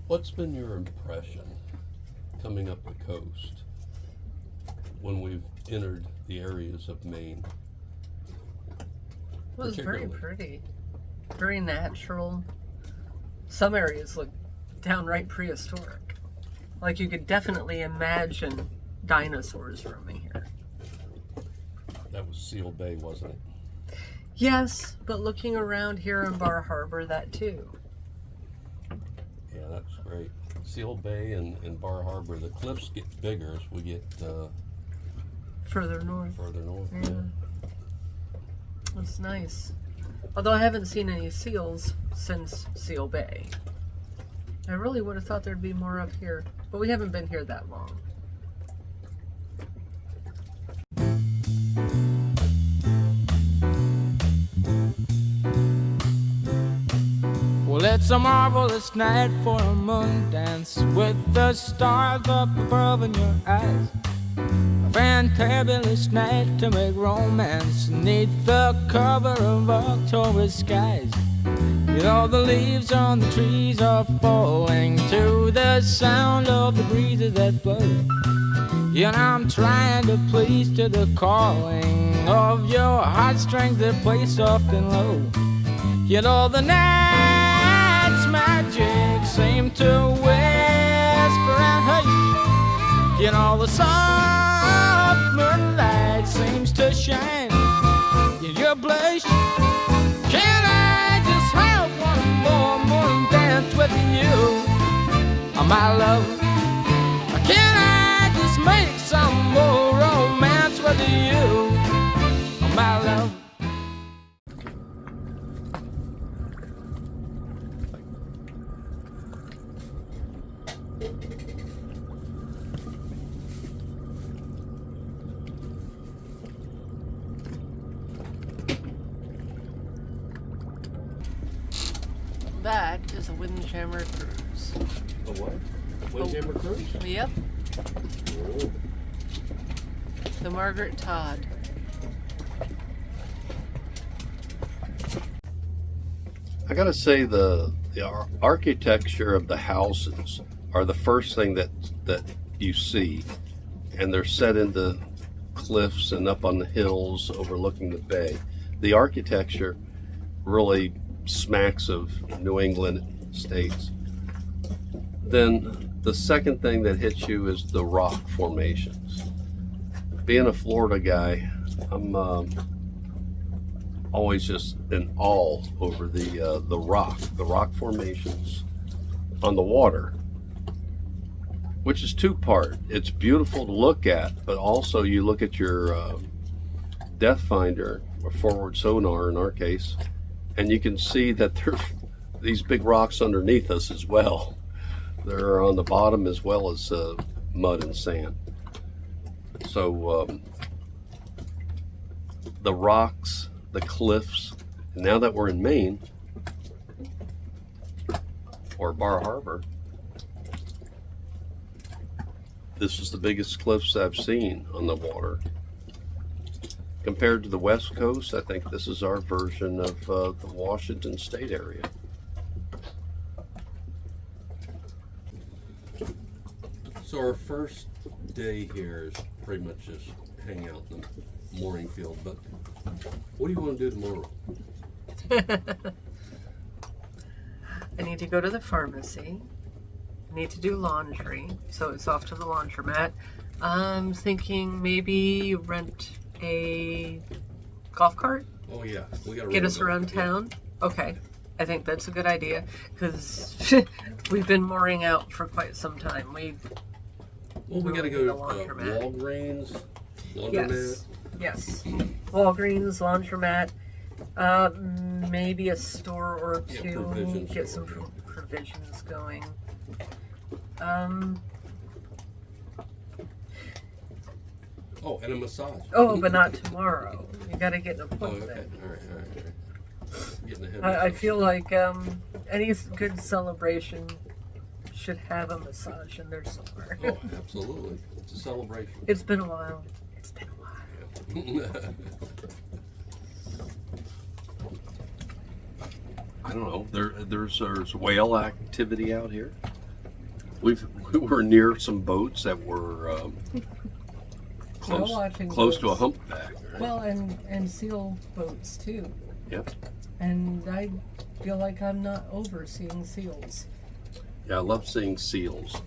What's been your impression coming up the coast when we've entered the areas of Maine? It was very pretty, very natural. Some areas look downright prehistoric. Like you could definitely imagine dinosaurs roaming here. That was Seal Bay, wasn't it? Yes, but looking around here in Bar Harbor, that too. Yeah, that's great. Seal Bay and Bar Harbor, the cliffs get bigger as we get further north. Yeah. It's nice. Although I haven't seen any seals since Seal Bay. I really would have thought there'd be more up here, but we haven't been here that long. Well, it's a marvelous night for a moondance with the stars up above in your eyes. A fantabulous night to make romance neath the cover of October skies. You know the leaves on the trees are falling to the sound of the breezes that blow. You know I'm trying to please to the calling of your heartstrings that play soft and low. You know the night's magic seem to whisper and hush. You know the soft moonlight seems to shine in your blush. Can I just have one more moon dance with you, my love? Can I just make some more romance with you, my love? That is a Windjammer cruise. A what? Windjammer cruise? Yep, Oh. the Margaret Todd. I gotta say the architecture of the houses are the first thing that you see, and they're set into cliffs and up on the hills overlooking the bay. The architecture really smacks of New England states. Then the second thing that hits you is the rock formations. Being a Florida guy, I'm always just in awe over the rock formations on the water, which is two-part. It's beautiful to look at, but also you look at your depth finder or forward sonar in our case, and you can see that there's these big rocks underneath us as well. They're on the bottom as well as mud and sand. So the rocks, the cliffs, and now that we're in Maine or Bar Harbor, this is the biggest cliffs I've seen on the water. Compared to the West Coast, I think this is our version of the Washington State area. So our first day here is pretty much just hang out in the mooring field, but what do you want to do tomorrow? I need to go to the pharmacy. I need to do laundry, so it's off to the laundromat. I'm thinking maybe rent a golf cart. Oh yeah, we gotta get us around town. Yeah. Okay, I think that's a good idea because we've been mooring out for quite some time. We gotta go to Walgreens, laundromat. Yes, Walgreens, laundromat, maybe a store or two. Get some provisions going. Oh, and a massage. Oh, but not tomorrow. You got to get an appointment. Oh, okay. All right. Getting ahead. I feel like any good celebration should have a massage in there somewhere. Oh, absolutely. It's a celebration. It's been a while. Yeah. I don't know. There's whale activity out here. We were near some boats that were watching close to a boats. humpback. Right? Well, and seal boats too. Yep. And I feel like I'm not over seeing seals. Yeah, I love seeing seals.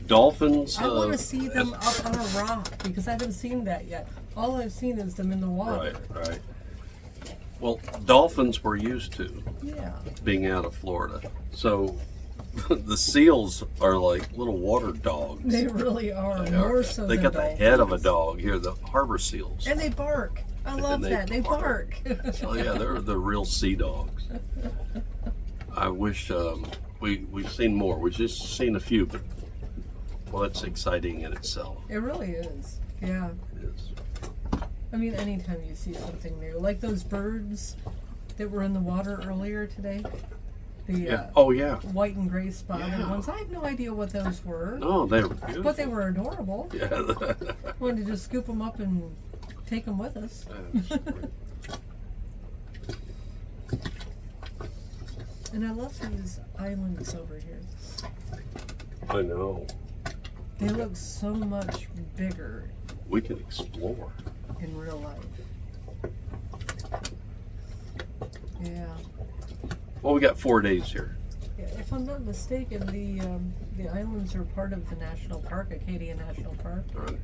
Dolphins. I want to see them up on a rock because I haven't seen that yet. All I've seen is them in the water. Right. Well, dolphins we're used to Yeah. being out of Florida. So the seals are like little water dogs. They really are. They More are. so They than got the dolphins. head of a dog here, the harbor seals. And they bark. I love they that. They bark. Oh yeah, they're the real sea dogs. I wish we've seen more. We've just seen a few, but well, it's exciting in itself. It really is. Yeah. It is. I mean, anytime you see something new, like those birds that were in the water earlier today, the Yeah. Oh yeah. white and gray spotted Yeah. ones. I have no idea what those were, No, they were beautiful. but they were adorable. Yeah. Wanted to just scoop them up and take them with us. And I love these islands over here. I know. They look so much bigger We can explore. in real life. Yeah. Well, we got 4 days here. Yeah, if I'm not mistaken, the islands are part of the national park, Acadia National Park. All right.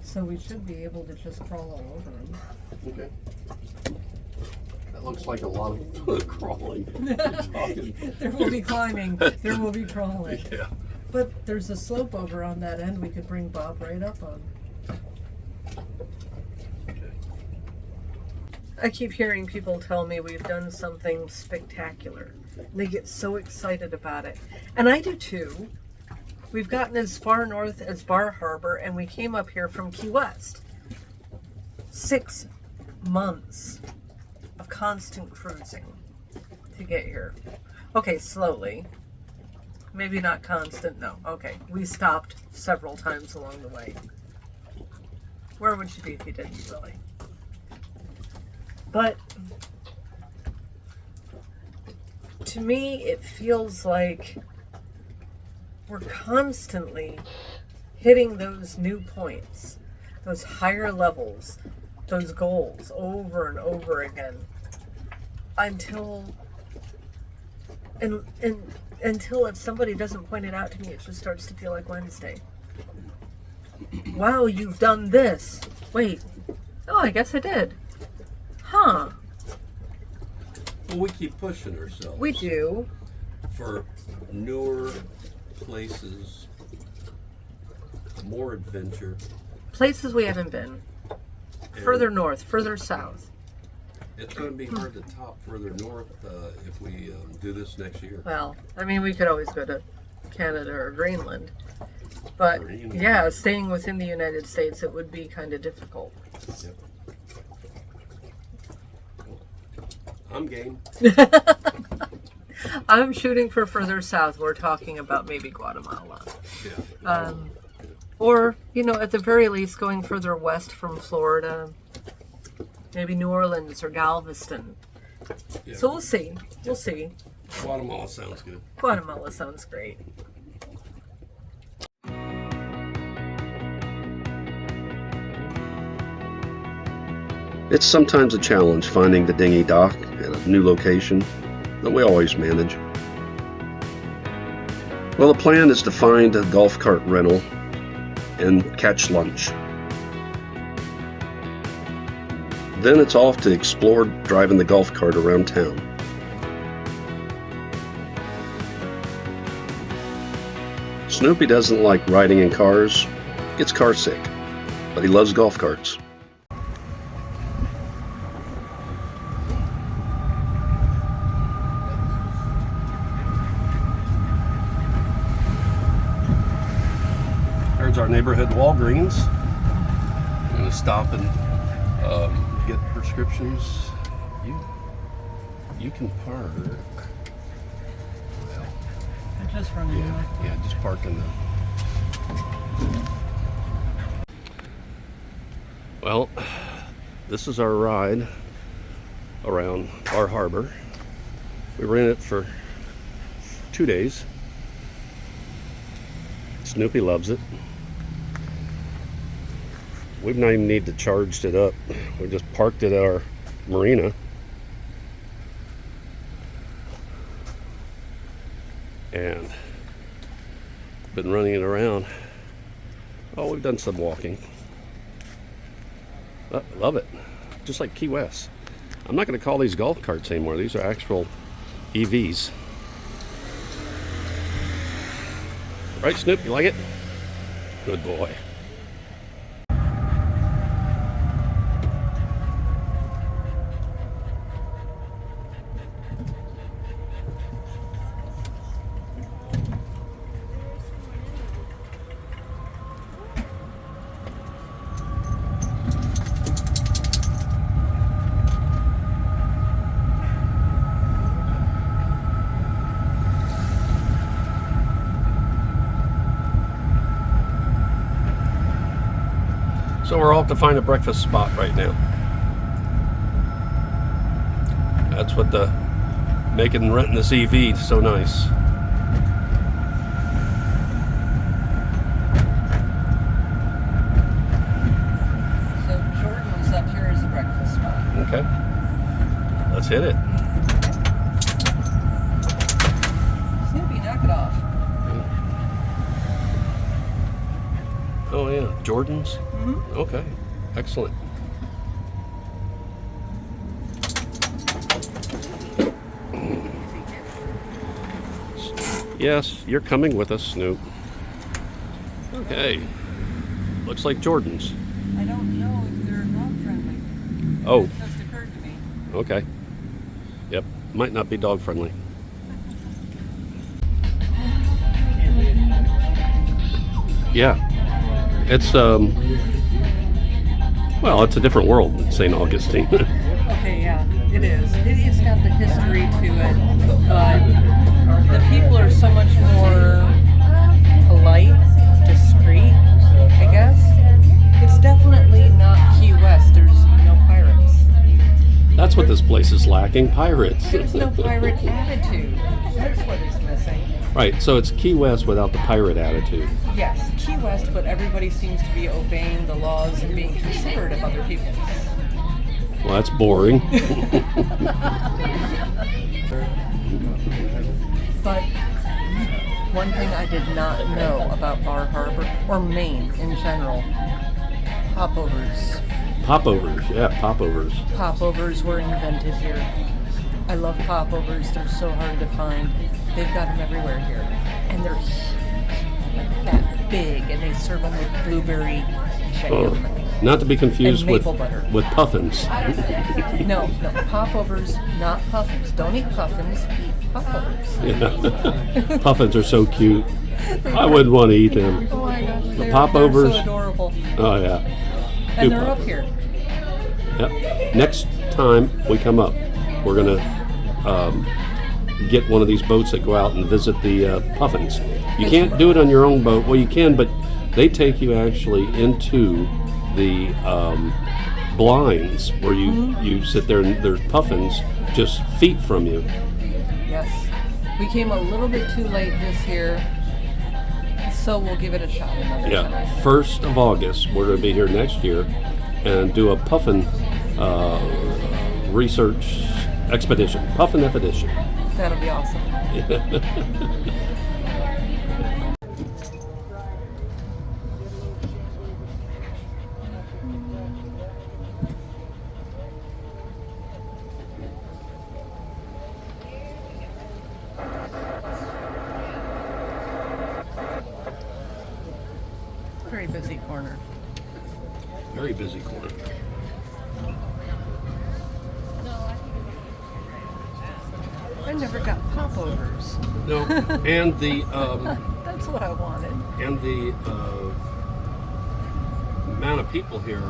So we should be able to just crawl all over them. Okay. That looks like a lot of crawling. You're talking. There will be climbing. There will be crawling. Yeah. But there's a slope over on that end we could bring Bob right up on. I keep hearing people tell me we've done something spectacular. They get so excited about it. And I do too. We've gotten as far north as Bar Harbor and we came up here from Key West. 6 months of constant cruising to get here. Okay, slowly. Maybe not constant, no. Okay, we stopped several times along the way. Where would you be if you didn't, really? But to me, it feels like we're constantly hitting those new points, those higher levels, those goals over and over again until if somebody doesn't point it out to me, it just starts to feel like Wednesday. Wow, you've done this. Wait. Oh, I guess I did. Huh. Well, we keep pushing ourselves. We do. For newer places, more adventure. Places we haven't been. And Further north, further south. It's going to be hard to top further north if we do this next year. Well, I mean, we could always go to Canada or Greenland. But, Greenland. yeah, staying within the United States, it would be kind of difficult. Yep. I'm game. I'm shooting for further south. We're talking about maybe Guatemala. Yeah. Or, you know, at the very least, going further west from Florida. Maybe New Orleans or Galveston. Yeah. So we'll see. We'll see. Guatemala sounds good. Guatemala sounds great. It's sometimes a challenge finding the dinghy dock at a new location, but we always manage. Well, the plan is to find a golf cart rental and catch lunch. Then it's off to explore driving the golf cart around town. Snoopy doesn't like riding in cars, gets car sick, but he loves golf carts. There's our neighborhood Walgreens. I'm going to stop and get prescriptions. You can park. I'm just running. Yeah, just park in the. Well, this is our ride around Bar Harbor. We ran it for 2 days. Snoopy loves it. We've not even need to charge it up. We just parked it at our marina. And been running it around. Oh, we've done some walking. Love it. Just like Key West. I'm not going to call these golf carts anymore. These are actual EVs. Right, Snoop? You like it? Good boy. So we're off to find a breakfast spot right now. That's what the making renting this EV is so nice. So Jordan's up here is a breakfast spot. Okay. Let's hit it. Snoopy, knock it off. Oh yeah, Jordan's? Mm-hmm. Okay, excellent. Yes, you're coming with us, Snoop. Okay, looks like Jordan's. I don't know if they're dog friendly. Oh, It just occurred to me. okay. Yep, might not be dog friendly. Yeah, it's well, it's a different world in St. Augustine. Okay, yeah, it is. It's got the history to it, but the people are so much more polite, discreet, I guess. It's definitely not Key West. There's no pirates. That's what this place is lacking, pirates. There's no pirate attitude. That's what is missing. Right, so it's Key West without the pirate attitude. Yes, Key West, but everybody seems to be obeying the laws and being considerate of other people. Well, that's boring. But one thing I did not know about Bar Harbor, or Maine in general, popovers. Popovers, yeah, popovers. Popovers were invented here. I love popovers. They're so hard to find. They've got them everywhere here. And they're like that big, and they serve them with blueberry jam. Not to be confused And with maple butter. puffins. No, popovers, not puffins. Don't eat puffins, eat popovers. Yeah. Puffins are so cute. I wouldn't want to eat them. Oh my gosh, they're popovers. so adorable. Oh, yeah. And Do they're up pop. here. Yep. Next time we come up, we're going to get one of these boats that go out and visit the puffins. You can't do it on your own boat. Well, you can, but they take you actually into the blinds where you sit there and there's puffins just feet from you. Yes. We came a little bit too late this year, so we'll give it a shot another Yeah, time. 1st of August, we're going to be here next year and do a puffin research expedition. Puffin expedition. That'll be awesome. Very busy corner. Very busy corner. I never got popovers. No, and the That's what I wanted. amount of people here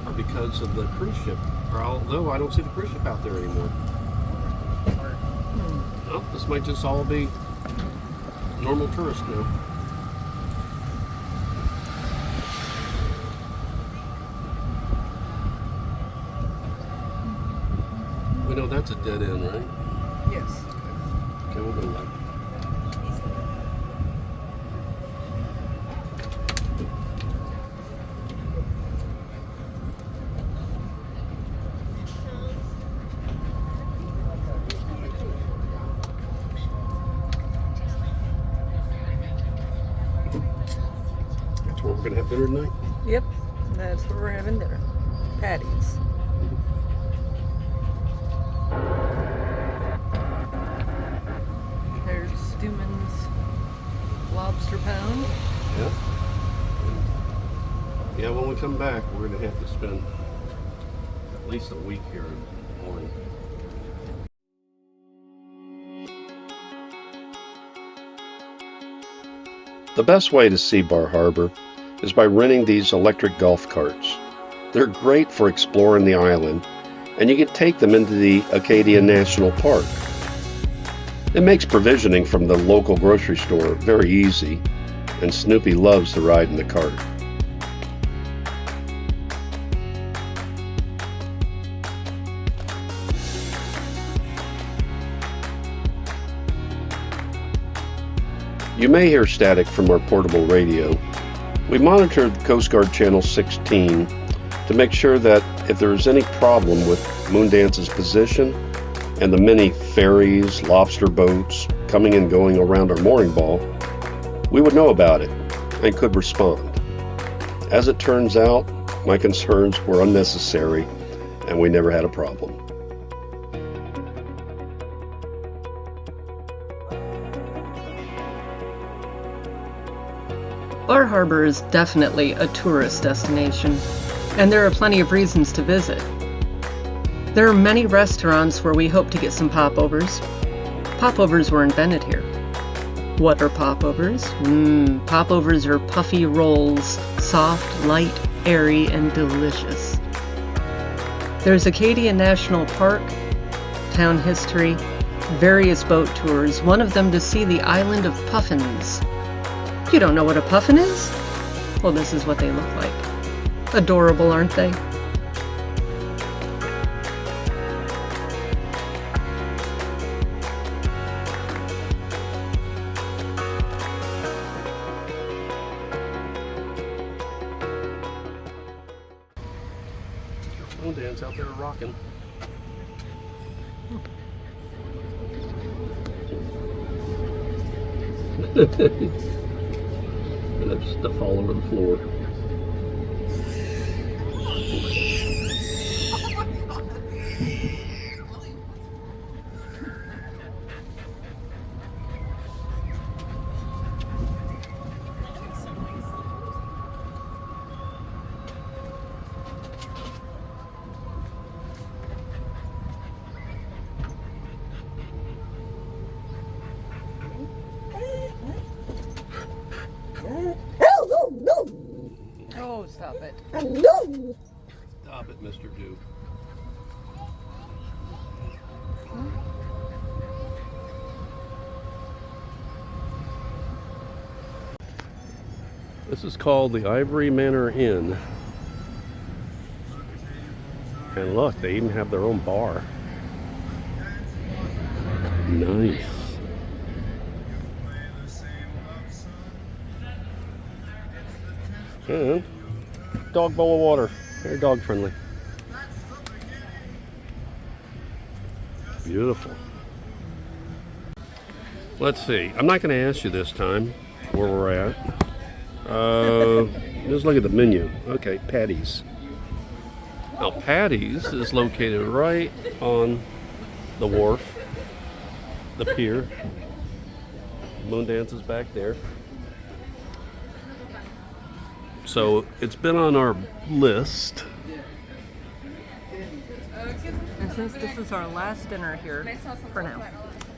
are because of the cruise ship. Or although I don't see the cruise ship out there anymore. Well, this might just all be normal tourists now. We know that's a dead end, right? Yes. Okay, we'll go left. we're gonna have dinner tonight? Yep, that's where we're having dinner. Patties. There's Stuman's lobster pound. Yeah. Yeah, when we come back, we're gonna have to spend at least a week here in Warren. The best way to see Bar Harbor is by renting these electric golf carts. They're great for exploring the island, and you can take them into the Acadia National Park. It makes provisioning from the local grocery store very easy, and Snoopy loves to ride in the cart. You may hear static from our portable radio. We monitored Coast Guard Channel 16 to make sure that if there is any problem with Moondance's position and the many ferries, lobster boats coming and going around our mooring ball, we would know about it and could respond. As it turns out, my concerns were unnecessary and we never had a problem. Bar Harbor is definitely a tourist destination, and there are plenty of reasons to visit. There are many restaurants where we hope to get some popovers. Popovers were invented here. What are popovers? Popovers are puffy rolls, soft, light, airy, and delicious. There's Acadia National Park, town history, various boat tours, one of them to see the island of puffins. You don't know what a puffin is? Well, this is what they look like. Adorable, aren't they? Moondance out there rocking. And there's stuff all over the floor. Oh, stop it. Stop it, Mr. Duke. This is called the Ivory Manor Inn. And look, they even have their own bar. Nice. And dog bowl of water. They're dog friendly. Beautiful. Let's see. I'm not going to ask you this time where we're at. Just look at the menu. Okay, Patties. Now, Patties is located right on the wharf, the pier. Moondance is back there. So it's been on our list. And since this is our last dinner here, for now.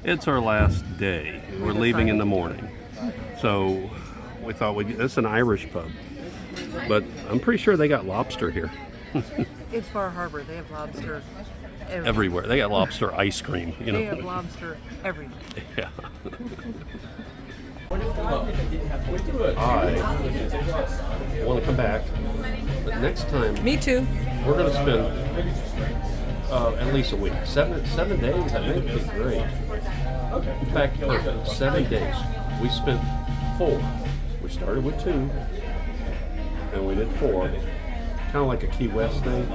It's our last day. We're leaving in the morning. So we thought it's an Irish pub. But I'm pretty sure they got lobster here. It's Bar Harbor. They have lobster Everywhere. They got lobster ice cream, you know. They have lobster everywhere. Yeah. I want to come back, but next time Me too. we're going to spend at least a week. Seven days, I think, would be great. In fact, perfect. 7 days. We spent 4. We started with 2, and we did 4. Kind of like a Key West thing.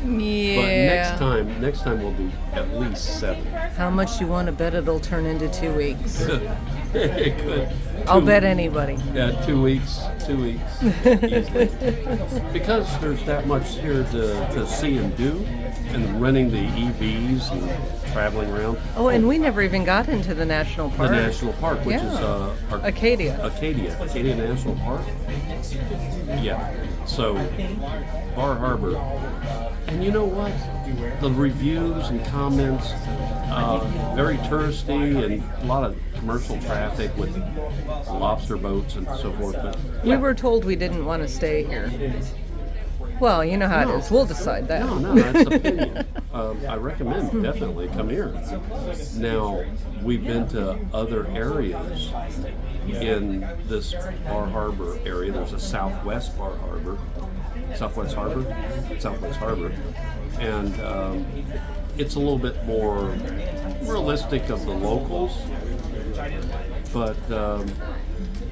Yeah. But next time we'll do at least 7. How much you want to bet it'll turn into 2 weeks? It could. I'll bet anybody. Yeah, 2 weeks. 2 weeks. Easily. Because there's that much here to see and do, and renting the EVs and traveling around. Oh, and we never even got into the national park. The national park, which is Acadia National Park. Yeah. So, Bar Harbor. And you know what? The reviews and comments, very touristy and a lot of commercial traffic with lobster boats and so forth. But We were told we didn't want to stay here. Well, you know how it is. We'll decide that. No, that's opinion. I recommend definitely come here. Now, we've been to other areas in this Bar Harbor area. There's a Southwest Harbor, and it's a little bit more realistic of the locals. But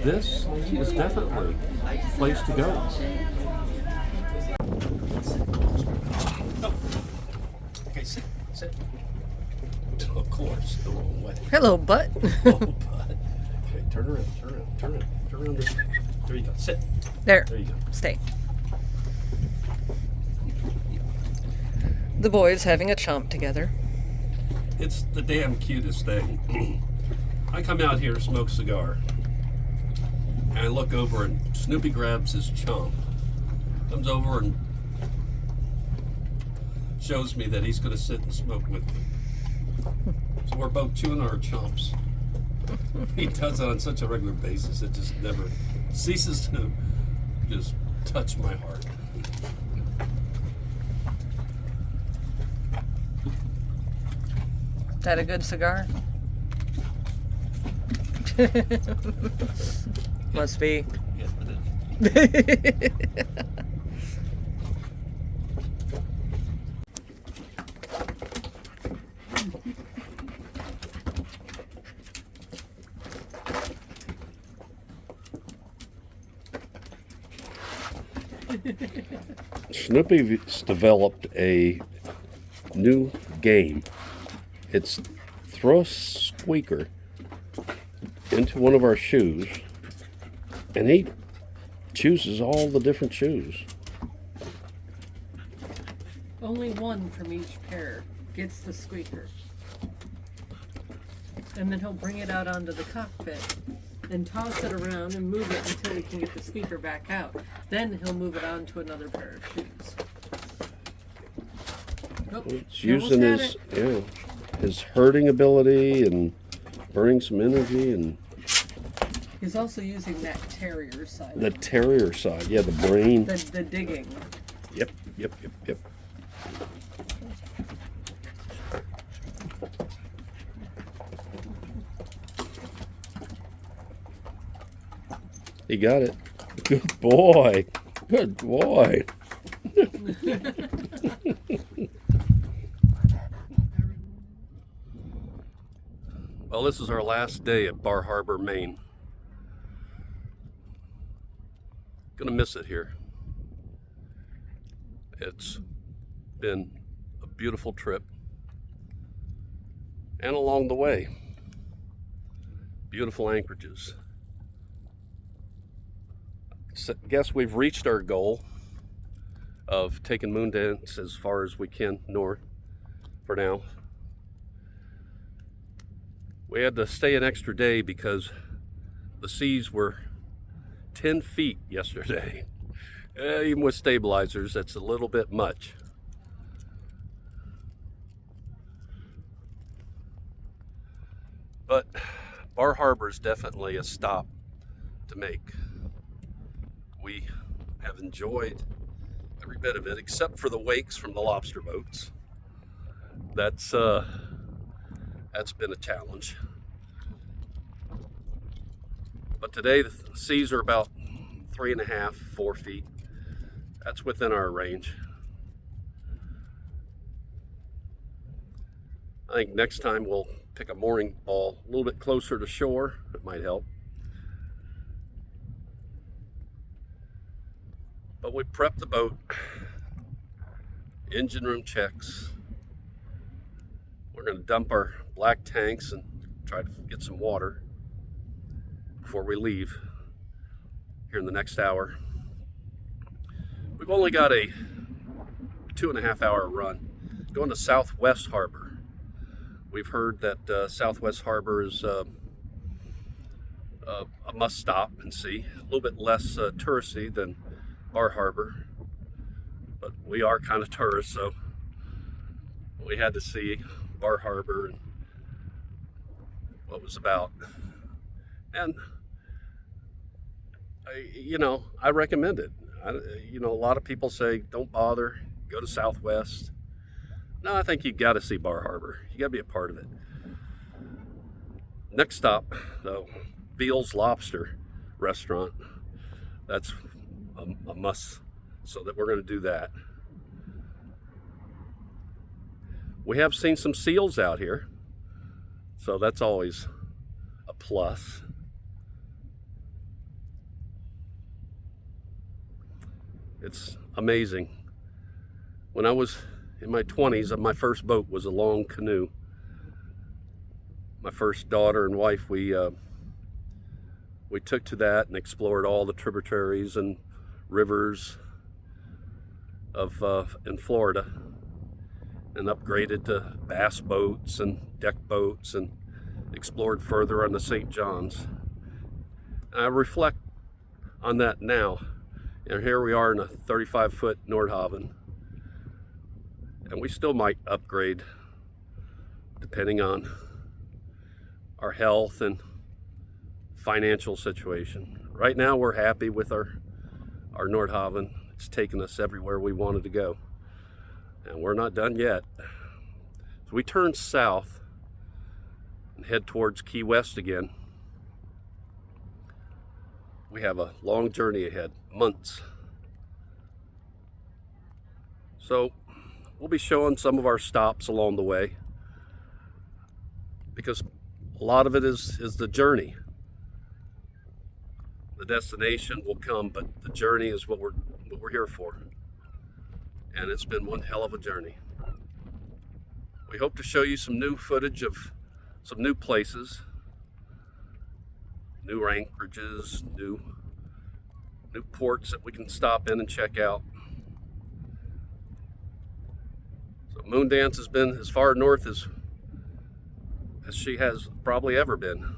this is definitely a place to go. Okay, sit. Of course, the wrong way. Hello, butt. Oh, bud. Okay, turn around. There you go. Sit. There. There you go. Stay. The boys having a chomp together. It's the damn cutest thing. I come out here to smoke a cigar, and I look over, and Snoopy grabs his chomp, comes over and shows me that he's going to sit and smoke with me. So we're both chewing our chomps. He does it on such a regular basis, it just never ceases to just touch my heart. Is that a good cigar? Must be. Yes, it is. Snoopy's developed a new game. It's throw a squeaker into one of our shoes, and he chooses all the different shoes. Only one from each pair gets the squeaker. And then he'll bring it out onto the cockpit and toss it around and move it until he can get the squeaker back out. Then he'll move it on to another pair of shoes. Oh, It's you almost using had his herding ability and burning some energy, and He's also using that terrier side. the terrier side. Yeah, the brain. The digging. Yep. He got it. Good boy. Well, this is our last day at Bar Harbor, Maine. Gonna miss it here. It's been a beautiful trip. And along the way, beautiful anchorages. So, guess we've reached our goal of taking Moondance as far as we can north for now. We had to stay an extra day because the seas were 10 feet yesterday. Even with stabilizers, that's a little bit much. But Bar Harbor is definitely a stop to make. We have enjoyed every bit of it, except for the wakes from the lobster boats. That's been a challenge. But today the seas are about 3.5, 4 feet. That's within our range. I think next time we'll pick a mooring ball a little bit closer to shore. It might help. But we prepped the boat. Engine room checks. We're going to dump our black tanks and try to get some water before we leave here in the next hour. We've only got a 2.5 hour run going to Southwest Harbor. We've heard that Southwest Harbor is a must stop and see. A little bit less touristy than Bar Harbor, but we are kind of tourists, so we had to see Bar Harbor and what it was about. And I recommend it. A lot of people say don't bother, go to Southwest. No, I think you got to see Bar Harbor. You got to be a part of it. Next stop, though, Beal's Lobster Restaurant. That's a must, so that we're going to do that. We have seen some seals out here, so that's always a plus. It's amazing. When I was in my 20s, my first boat was a long canoe. My first daughter and wife, we took to that and explored all the tributaries and rivers of in Florida, and upgraded to bass boats and deck boats and explored further on the St. John's. And I reflect on that now, and here we are in a 35-foot Nordhavn, and we still might upgrade depending on our health and financial situation. Right now we're happy with our Nordhavn. It's taken us everywhere we wanted to go, and we're not done yet. So we turn south and head towards Key West again. We have a long journey ahead, months. So we'll be showing some of our stops along the way, because a lot of it is the journey. The destination will come, but the journey is what we're here for. And it's been one hell of a journey. We hope to show you some new footage of some new places, new anchorages, new ports that we can stop in and check out. So Moondance has been as far north as she has probably ever been.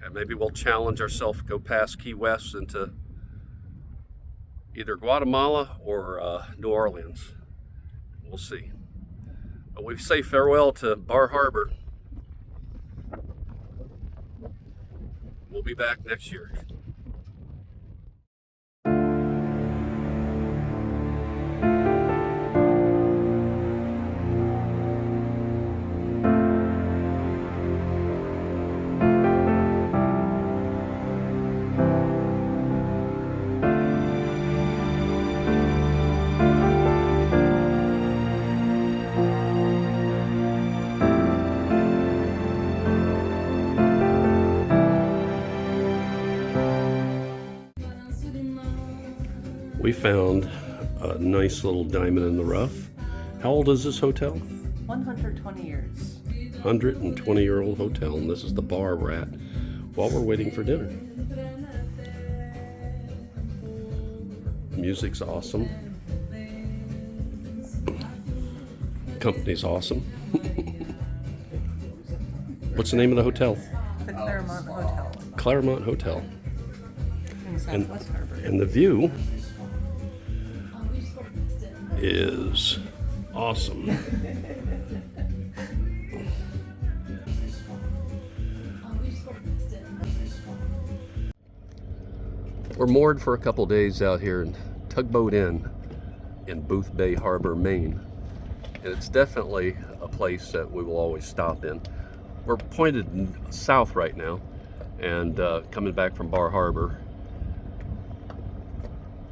And maybe we'll challenge ourselves, go past Key West into either Guatemala or New Orleans. We'll see. But we say farewell to Bar Harbor. We'll be back next year. We found a nice little diamond in the rough. How old is this hotel? 120 years. 120-year-old hotel, and this is the bar we're at while we're waiting for dinner. Music's awesome. Company's awesome. What's the name of the hotel? The Claremont Hotel Claremont Hotel. in Southwest Harbor. And the view is awesome. We're moored for a couple days out here in Tugboat Inn in Booth Bay Harbor, Maine. And it's definitely a place that we will always stop in. We're pointed south right now, and coming back from Bar Harbor.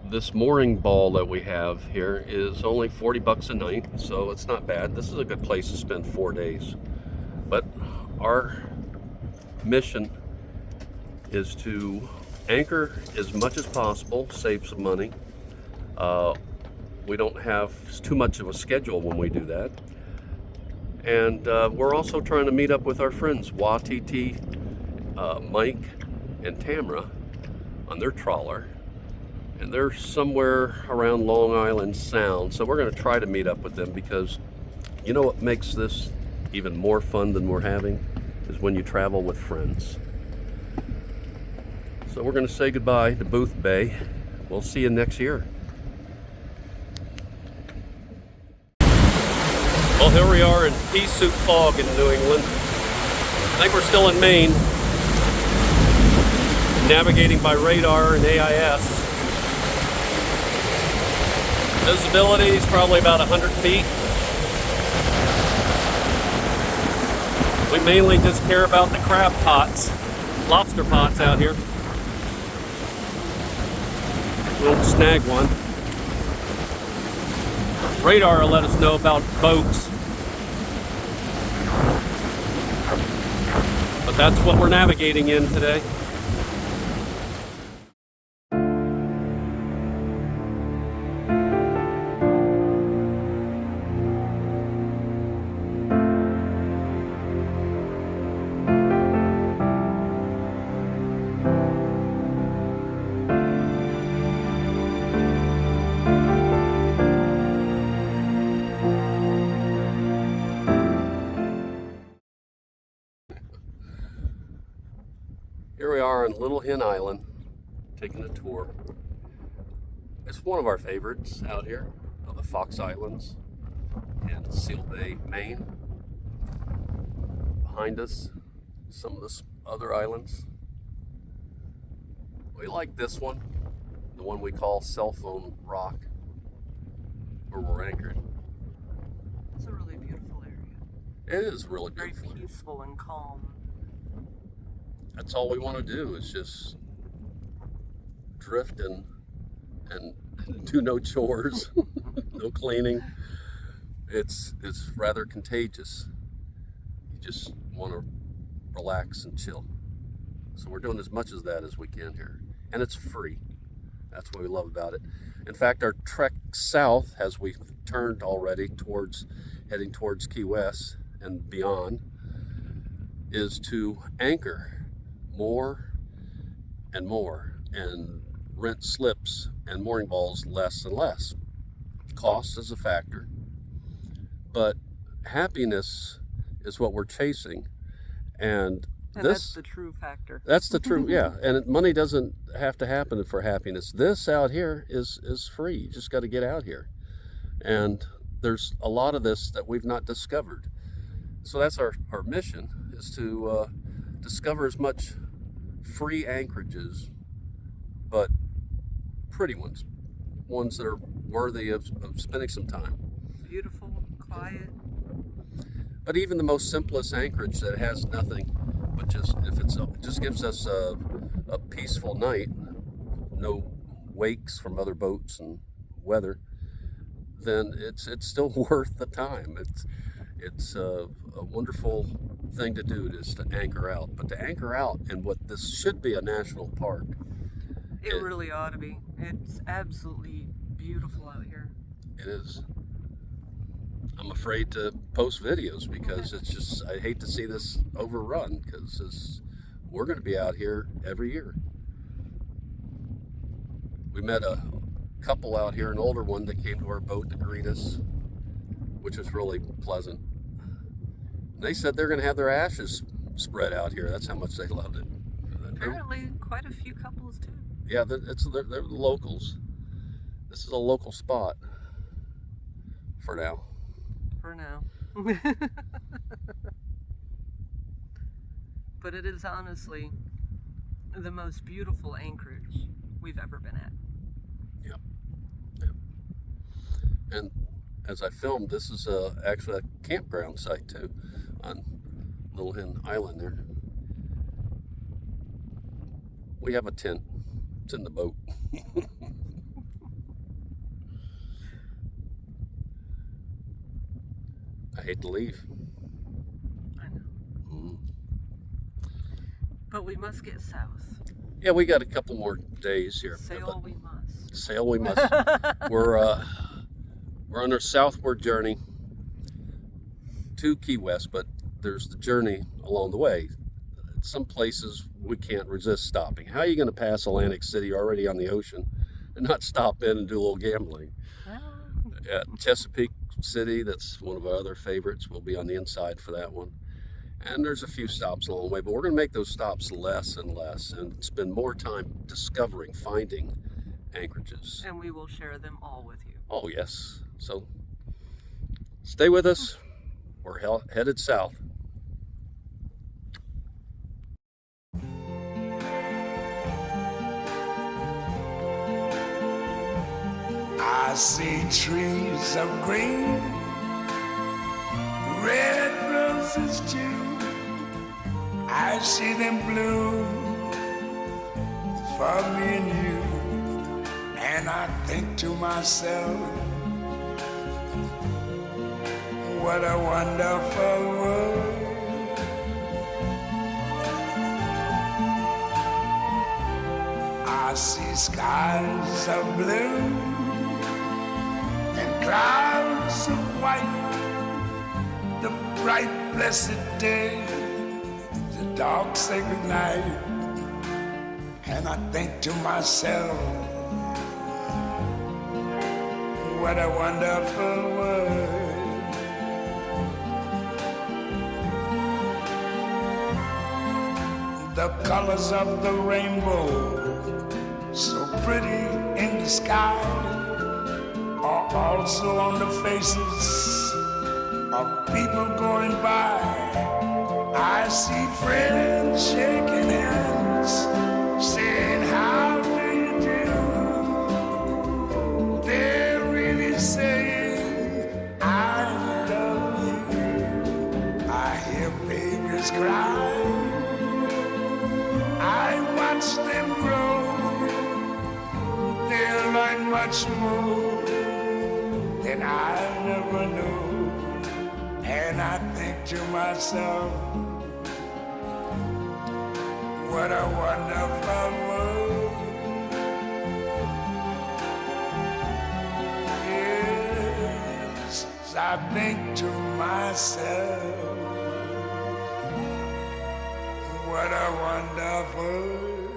This mooring ball that we have here is only 40 bucks a night, so it's not bad. This is a good place to spend 4 days. But our mission is to anchor as much as possible, save some money, we don't have too much of a schedule when we do that. And we're also trying to meet up with our friends, Watiti, Mike, and Tamra on their trawler. And they're somewhere around Long Island Sound. So we're going to try to meet up with them, because you know what makes this even more fun than we're having is when you travel with friends. So we're going to say goodbye to Booth Bay. We'll see you next year. Well, here we are in pea soup fog in New England. I think we're still in Maine, navigating by radar and AIS. Visibility is probably about 100 feet. We mainly just care about the crab pots, lobster pots out here. We'll snag one. Radar will let us know about boats. But that's what we're navigating in today. Here we are on Little Hen Island, taking a tour. It's one of our favorites out here, of the Fox Islands and Seal Bay, Maine. Behind us, some of the other islands. We like this one, the one we call Cell Phone Rock, where we're anchored. It's a really beautiful area. It is really Very beautiful. peaceful and calm. That's all we want to do, is just drift and do no chores, no cleaning. It's rather contagious. You just want to relax and chill. So we're doing as much of that as we can here, and it's free. That's what we love about it. In fact, our trek south, as we've turned already heading towards Key West and beyond, is to anchor more and more and rent slips and mooring balls less and less. Cost is a factor, but happiness is what we're chasing, and that's the true factor. That's the true, yeah. And money doesn't have to happen for happiness. This out here is free. You just got to get out here, and there's a lot of this that we've not discovered. So that's our mission, is to discover as much free anchorages, but pretty ones that are worthy of spending some time. Beautiful, quiet. But even the most simplest anchorage that has nothing, but just just gives us a peaceful night, no wakes from other boats and weather, then it's still worth the time. It's a wonderful thing to do, is to anchor out. But to anchor out in what this should be a national park. It really ought to be. It's absolutely beautiful out here. It is. I'm afraid to post videos because it's just, I hate to see this overrun, because we're going to be out here every year. We met a couple out here, an older one that came to our boat to greet us, which was really pleasant. They said they're going to have their ashes spread out here. That's how much they loved it. Apparently, quite a few couples too. Yeah, they're the locals. This is a local spot for now. For now. But it is honestly the most beautiful anchorage we've ever been at. Yep. And as I filmed, this is actually a campground site too, on Little Hen Island there. We have a tent. It's in the boat. I hate to leave. I know. Mm. But we must get south. Yeah, we got a couple more days here. Sail we must. Sail we must. We're We're on our southward journey to Key West, but there's the journey along the way. Some places we can't resist stopping. How are you going to pass Atlantic City already on the ocean and not stop in and do a little gambling? At Chesapeake City, that's one of our other favorites. We'll be on the inside for that one. And there's a few stops along the way, but we're going to make those stops less and less and spend more time discovering, finding anchorages. And we will share them all with you. Oh, yes. So stay with us. We're headed south. I see trees of green, red roses too. I see them bloom for me and you. And I think to myself, what a wonderful world. I see skies of blue and clouds of white, the bright blessed day, the dark sacred night. And I think to myself, what a wonderful world. The colors of the rainbow, so pretty in the sky, are also on the faces of people going by. I see friends shaking hands, saying, how do you do? They're really saying, I love you. I hear babies cry, I watch them grow. They'll learn much more than I never knew. And I think to myself, what a wonderful world. Yes, I think to myself, what a wonderful world.